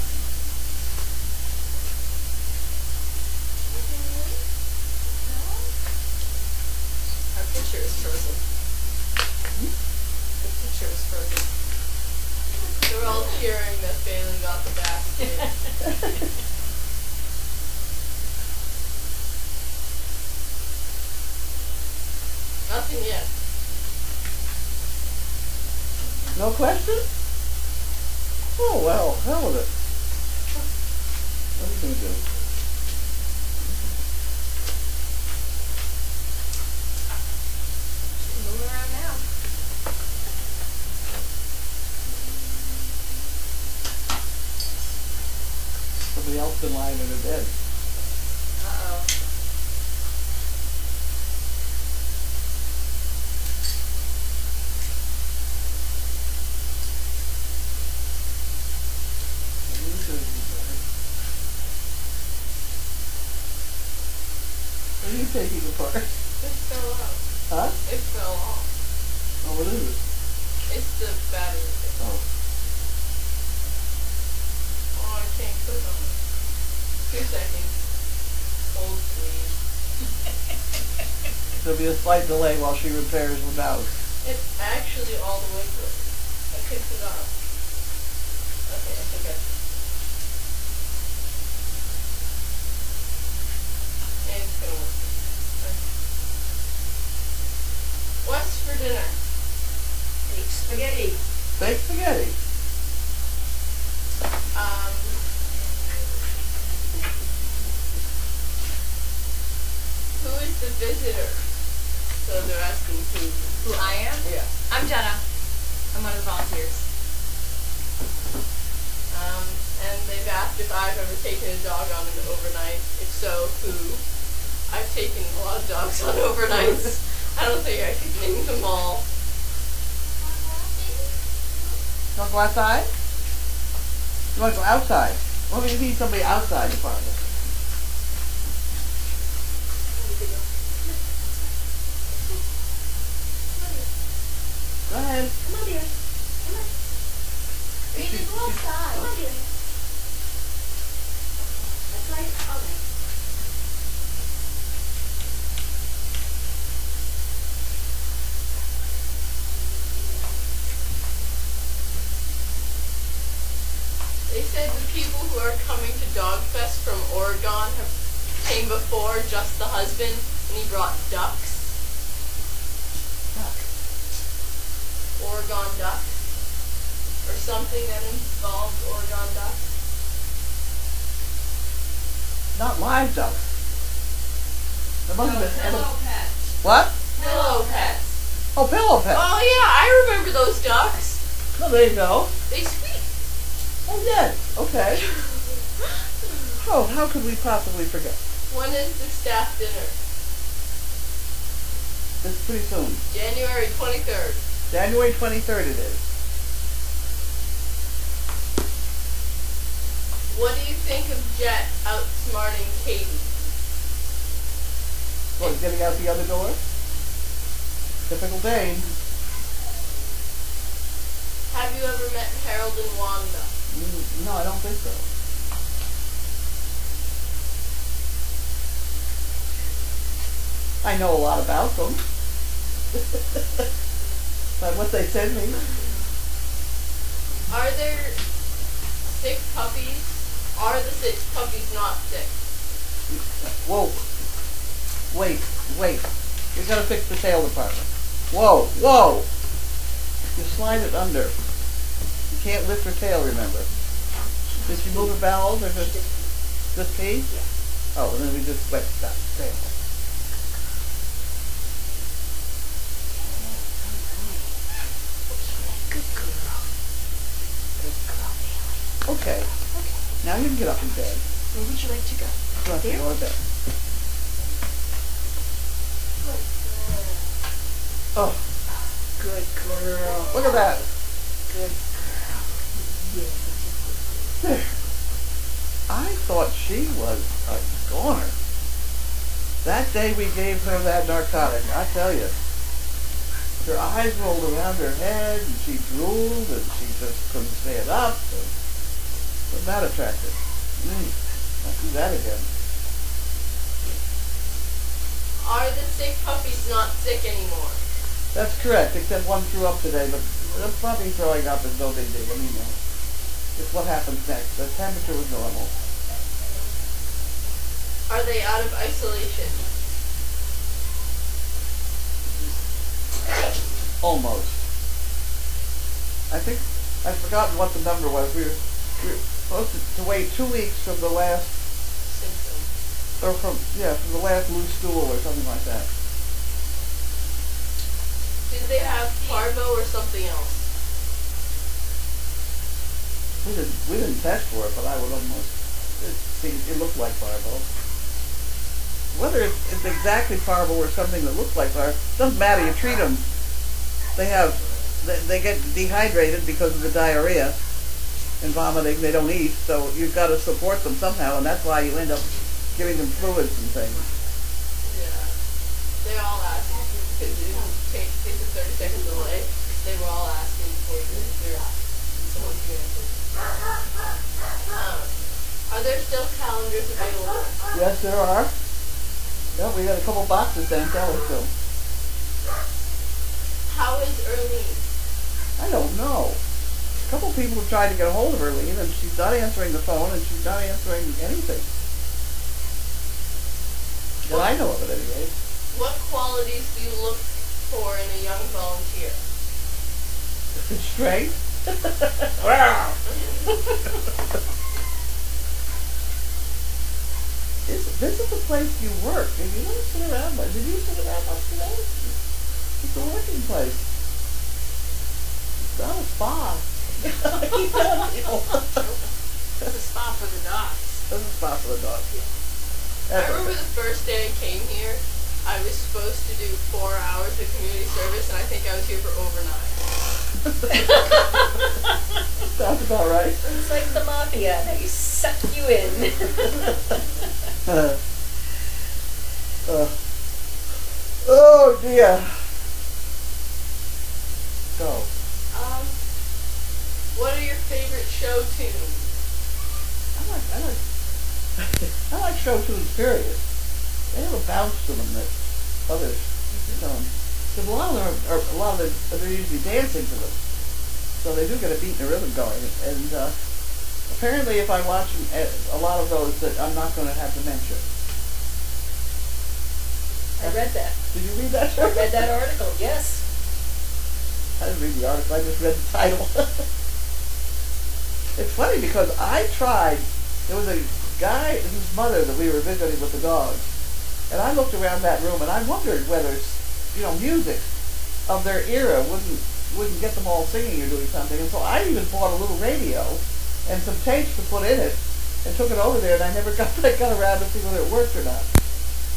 Our picture is frozen. The picture is frozen. They're all cheering that Bailey got the basket. Nothing yet. No question? Oh, well, hell with it. What are you going to do? She's moving around now. Somebody else been lying in her bed. Uh-oh. What are you taking apart? It fell out. Huh? It fell off. Oh, what is it? It's the battery thing. Oh. Oh, I can't click on it. 2 seconds. Old sleeve. There'll be a slight delay while she repairs the valve. It's actually all the way through. I picked it up. Okay, I think and it's gonna work. Okay. What's for dinner? Baked spaghetti. Baked spaghetti. Who is the visitor? So they're asking who I am? Yeah. I'm Jenna. I'm one of the volunteers. And they've asked if I've ever taken a dog on an overnight. If so, who? I've taken a lot of dogs on overnights. I don't think I could name them all. You want to go outside? You want to go outside? Well, we need somebody outside the apartment. Go ahead. Come on, dear. Come on. Baby, go outside. Come on, dear. That's right. All right. They said the people who are coming to Dog Fest from Oregon came before, just the husband, and he brought ducks. Oregon duck, or something that involved Oregon duck. Not live ducks. There must have been Pillow pets. What? Pillow pets. Oh, pillow pet. Oh yeah, I remember those ducks. Oh, there you go. They squeak. Oh, yes. Okay. Oh, how could we possibly forget? When is the staff dinner? It's pretty soon. January 23rd. January 23rd it is. What do you think of Jet outsmarting Katie? What, getting out the other door? Typical Dane. Have you ever met Harold and Wanda? No, I don't think so. I know a lot about them. But what they send me. Are there sick puppies? Are the sick puppies not sick? Whoa. Wait. You're going to fix the tail department. Whoa. You slide it under. You can't lift her tail, remember. Did she move her bowels or just pee? Yeah. Oh, and then we just wet that tail. Good girl. Good girl, Bailey. Okay. Now you can get up in bed. Where would you like to go? You have to go to bed. Oh, Good girl. look at that. Good girl. Yeah. There. I thought she was a goner. That day we gave her that narcotic, I tell you. Her eyes rolled around her head, and she drooled, and she just couldn't stand up. Wasn't that attractive? I'll do that again. Are the sick puppies not sick anymore? That's correct, except one threw up today, but the puppy throwing up is no big deal. I mean, it's what happens next. The temperature was normal. Are they out of isolation? Almost. I think I've forgotten what the number was. We were supposed to wait 2 weeks from the last, Symptom. or from the last loose stool or something like that. Did they have parvo or something else? We didn't test for it, but I would almost. It looked like parvo. Whether it's exactly parvo or something that looks like parvo, doesn't matter. You treat them. They get dehydrated because of the diarrhea and vomiting. They don't eat, so you've got to support them somehow, and that's why you end up giving them fluids and things. Yeah. They all asked because it didn't take a 30-second delay. They were all asking before someone to answer. Are there still calendars available? Yes, there are. Yeah, we got a couple boxes downtown still. How is Erlene? I don't know. A couple people have tried to get a hold of Erlene, and she's not answering the phone, and she's not answering anything. That I know of it, anyway. What qualities do you look for in a young volunteer? Strength. This is the place you work, and you don't sit around much. Did you sit around much today? It's a working place. It's not a spa. It's a spa for the dogs. It's a spa for the dogs. I remember the first day I came here, I was supposed to do 4 hours of community service, and I think I was here for over 9. Sounds about right. It's like the mafia. They suck you in. Oh dear. So. What are your favorite show tunes? I like show tunes, period. They have a bounce to them that others don't. Because a lot of them they're usually dancing to them. So they do get a beat and a rhythm going. And apparently if I watch a lot of those, that I'm not going to have dementia. I read that. Did you read that? I read that article, yes. I didn't read the article, I just read the title. It's funny because I tried, there was a guy and his mother that we were visiting with the dogs, and I looked around that room and I wondered whether, music of their era wouldn't get them all singing or doing something. And so I even bought a little radio and some tapes to put in it and took it over there, and I never got around to see whether it worked or not.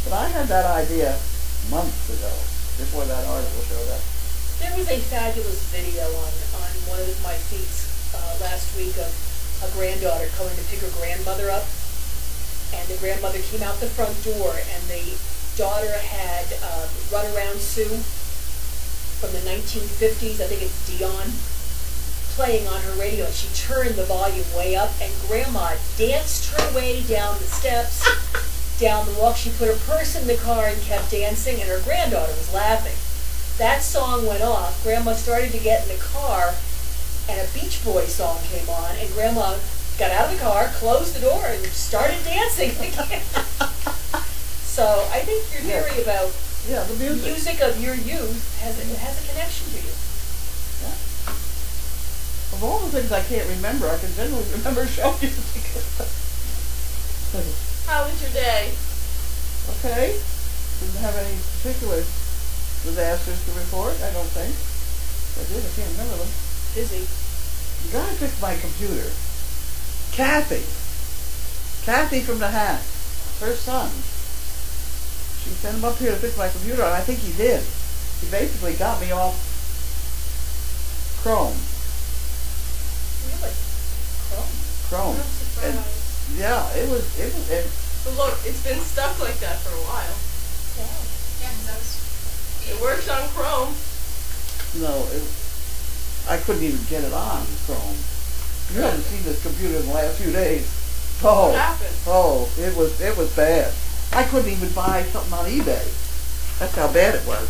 But I had that idea months ago, before that article showed up. There was a fabulous video on one of my feeds last week of a granddaughter coming to pick her grandmother up, and the grandmother came out the front door, and the daughter had Runaround Sue from the 1950s, I think it's Dion, playing on her radio, and she turned the volume way up, and Grandma danced her way down the steps, down the walk. She put her purse in the car and kept dancing, and her granddaughter was laughing. That song went off. Grandma started to get in the car, and a Beach Boys song came on, and Grandma got out of the car, closed the door, and started dancing again. So I think your theory about the music of your youth has a connection to you. Yeah. Of all the things I can't remember, I can generally remember show music. How was your day? Okay. Didn't have any particular disasters to report, I don't think. I did, I can't remember them. Busy. You gotta fix my computer. Kathy from the Hat, her son. She sent him up here to fix my computer, and I think he did. He basically got me off Chrome. Really? Chrome. I'm surprised. And yeah, it was. But look, it's been stuck like that for a while. Wow. Yeah, it works on Chrome. No, I couldn't even get it on Chrome. You haven't seen this computer in the last few days. Oh, What happened? oh, it was bad. I couldn't even buy something on eBay. That's how bad it was.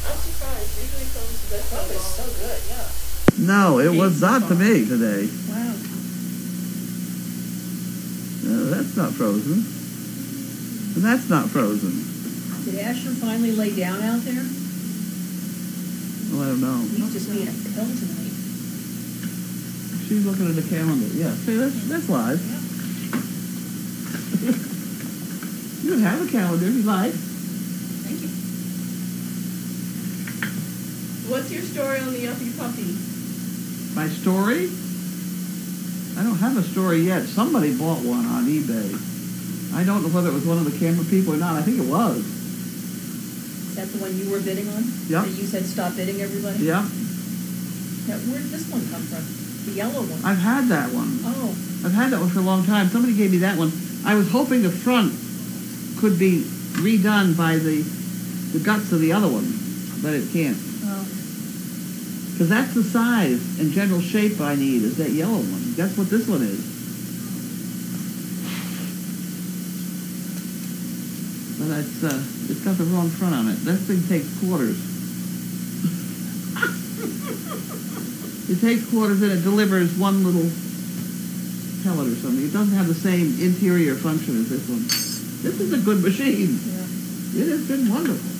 I'm surprised. Usually Chrome's the best. Chrome is so good, yeah. No, it was not to me today. Wow. No, that's not frozen. And that's not frozen. Did Asher finally lay down out there? Well, I don't know. He's just being a pill tonight. She's looking at the calendar. Yeah, see, that's live. Yeah. You can have a calendar if you like. Thank you. What's your story on the Yuppie Puppy? My story? I don't have a story yet. Somebody bought one on eBay. I don't know whether it was one of the camera people or not. I think it was. Is that the one you were bidding on? Yeah. That you said stop bidding, everybody? Yeah. Now, where did this one come from? The yellow one. I've had that one. Oh. I've had that one for a long time. Somebody gave me that one. I was hoping the front could be redone by the guts of the other one, but it can't. Oh. Because that's the size and general shape I need, is that yellow one. That's what this one is. But it's got the wrong front on it. That thing takes quarters. It takes quarters and it delivers one little pellet or something. It doesn't have the same interior function as this one. This is a good machine. Yeah. It has been wonderful.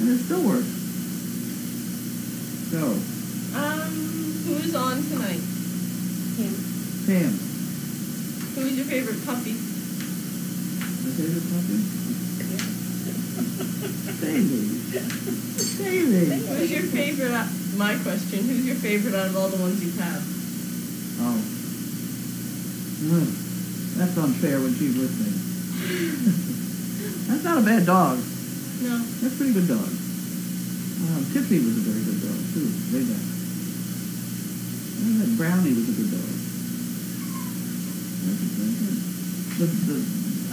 And it still works. So, Who's on tonight? Pam. Who's your favorite puppy? My favorite puppy? Davey. Davey. Who's your favorite? My question. Who's your favorite out of all the ones you have? Oh. That's unfair when she's with me. That's not a bad dog. No. That's a pretty good dog. Tiffany was a very good dog, too. Way back. Brownie was a good dog.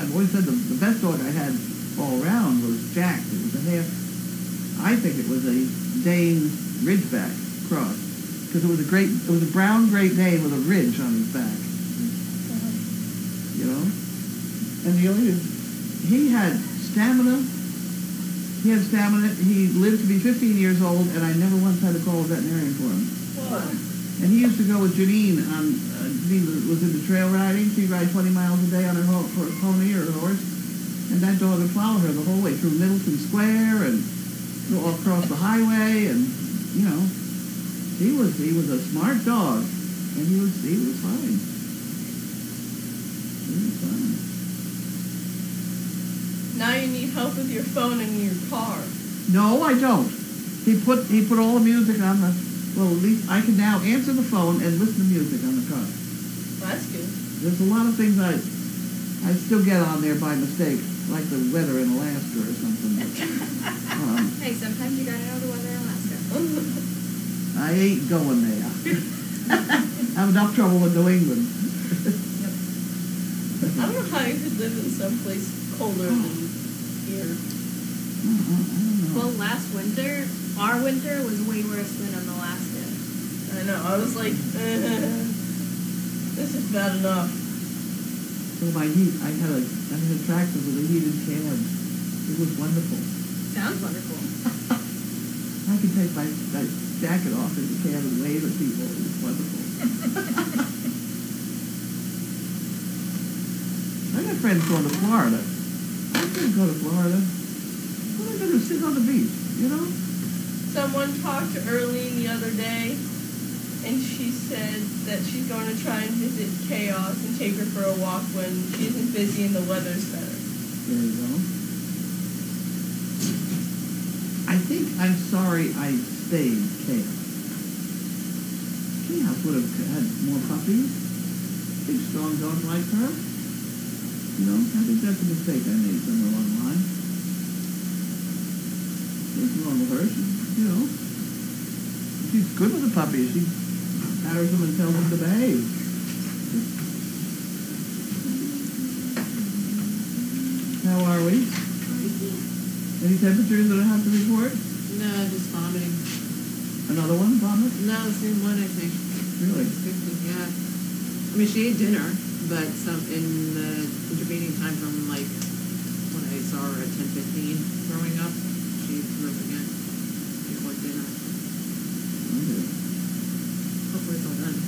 I've always said the best dog I had all around was Jack. It was I think it was a Dane Ridgeback cross. Because it was a brown Great Dane with a ridge on his back. You know? And he had stamina. He lived to be 15 years old, and I never once had to call a veterinarian for him. Wow. And he used to go with Janine Janine was into trail riding. She'd ride 20 miles a day on her pony or her horse. And that dog would follow her the whole way through Middleton Square and go across the highway. And, you know, he was a smart dog. And he was fine. He was fine. Now you need help with your phone and your car. No, I don't. He put all the music on the... Well, at least I can now answer the phone and listen to music on the car. That's good. There's a lot of things I still get on there by mistake, like the weather in Alaska or something. Hey, sometimes you gotta know the weather in Alaska. I ain't going there. I have enough trouble with New England. I don't know how you could live in some place colder than here. I don't know. Well, last winter, our winter was way worse than in Alaska. I know. I was like, this is bad enough. So I had a tractor with a heated cab. It was wonderful. Sounds wonderful. I could take my jacket off in the cab and wave at people. It was wonderful. I got friends going to Florida. I couldn't go to Florida. What am I going to sit on the beach, you know? Someone talked to Earlene the other day, and she said that she's going to try and visit Chaos and take her for a walk when she isn't busy and the weather's better. There you go. I think I'm sorry I stayed Chaos. Chaos would have had more puppies. Big, strong dog like her. You know, I think that's a mistake I made somewhere along the line. What's wrong with her? You know, she's good with the puppies. She patters them and tells them to behave. How are we? Any temperatures that I have to report? No, just vomiting. Another one, vomit? No, same one, I think. Really? Yeah. I mean, she ate dinner, but in the intervening time from, like, when I saw her at 10:15 throwing up, she threw up again before dinner. Okay. Hopefully it's all done.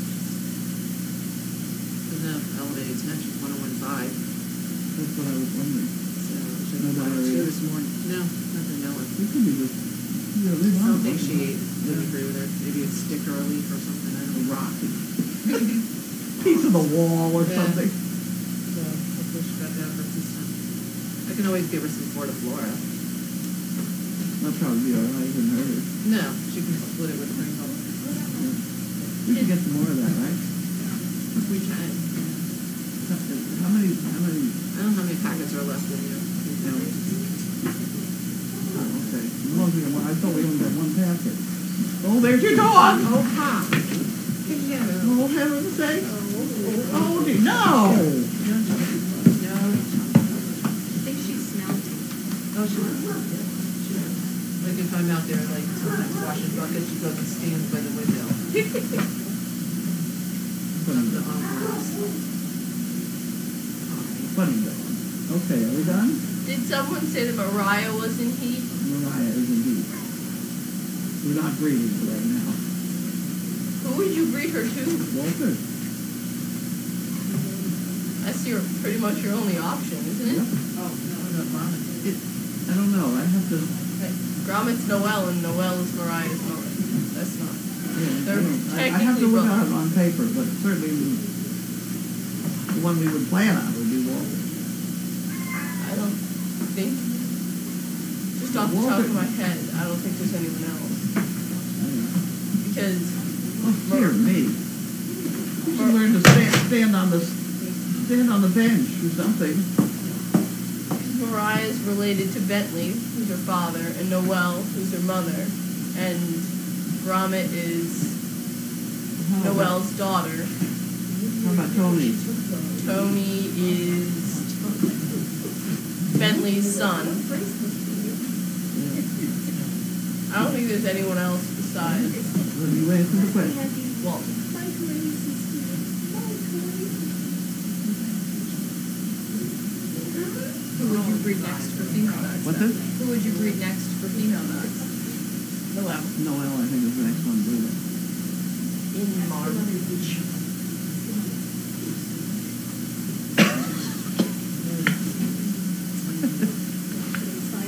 Doesn't have elevated tension, 101.5. That's what I was wondering. So she No had diarrhea. this morning. No, nothing, no one. It could be just, you know, I don't think she ate. Didn't agree with her. Maybe a stick or a leaf or something. I don't know. rock. Piece of the wall or Yeah. something. So hopefully she got down her system. I can always give her some Flora. That'll probably be all right. Wouldn't hurt her. No, she can split it with Pringles. We should get some more of that, right? We can. How many? I don't know how many packets are left in you. No. Oh, okay. As long as we have one. I thought we only got one packet. Oh, there's your dog! Oh, ha! Together. Oh, heaven's sake! Oh, dear. No! No. I think she smelled it. Oh, she was. Like if I'm out there, like sometimes washing buckets, she goes and stands by the window. From the envelopes. Funny dog. Okay, are we done? Did someone say that Mariah was in heat? Mariah is indeed. We're not greeting her right now. Who would you greet her to? Walter? That's pretty much your only option, isn't it? Yep. Oh, no, not mine. I don't know. I have to. Gromit's Noelle and Noelle is Mariah's mother. That's not. Yeah, They're I have to look technically at it on paper, but certainly the one we would plan on would be Walter. I don't think. Just off the top of my head, I don't think there's anyone else. Because. Oh, dear me. You should learn to stand on the bench or something. Mariah is related to Bentley, who's her father, and Noelle, who's her mother, and Gromit is Noelle's daughter. How about Tony? Tony is Bentley's son. I don't think there's anyone else besides Well, you answer the question. Walter. Who would you breed next for female dogs? What's then? this? Who would you breed next for female dogs? Noelle. Noelle, I think, is the next one, Bruno. In March.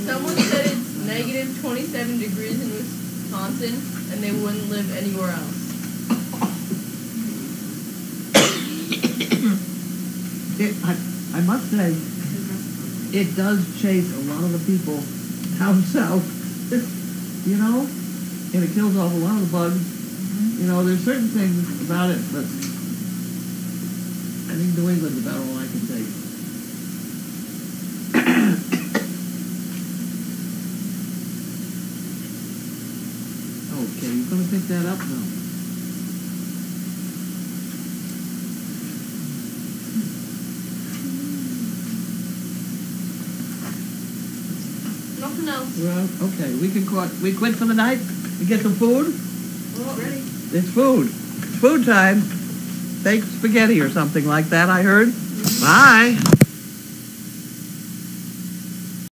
Someone said it's negative 27 degrees in Wisconsin, and they wouldn't live anywhere else. I must say, it does chase a lot of the people down south, you know, and it kills off a lot of the bugs. You know, there's certain things about it, but I think New England's about all I can take. Okay, you gonna pick that up now? Nothing else. Well, okay, we quit for the night? We get some food? Well, ready. It's food. It's food time. Baked spaghetti or something like that, I heard. Bye.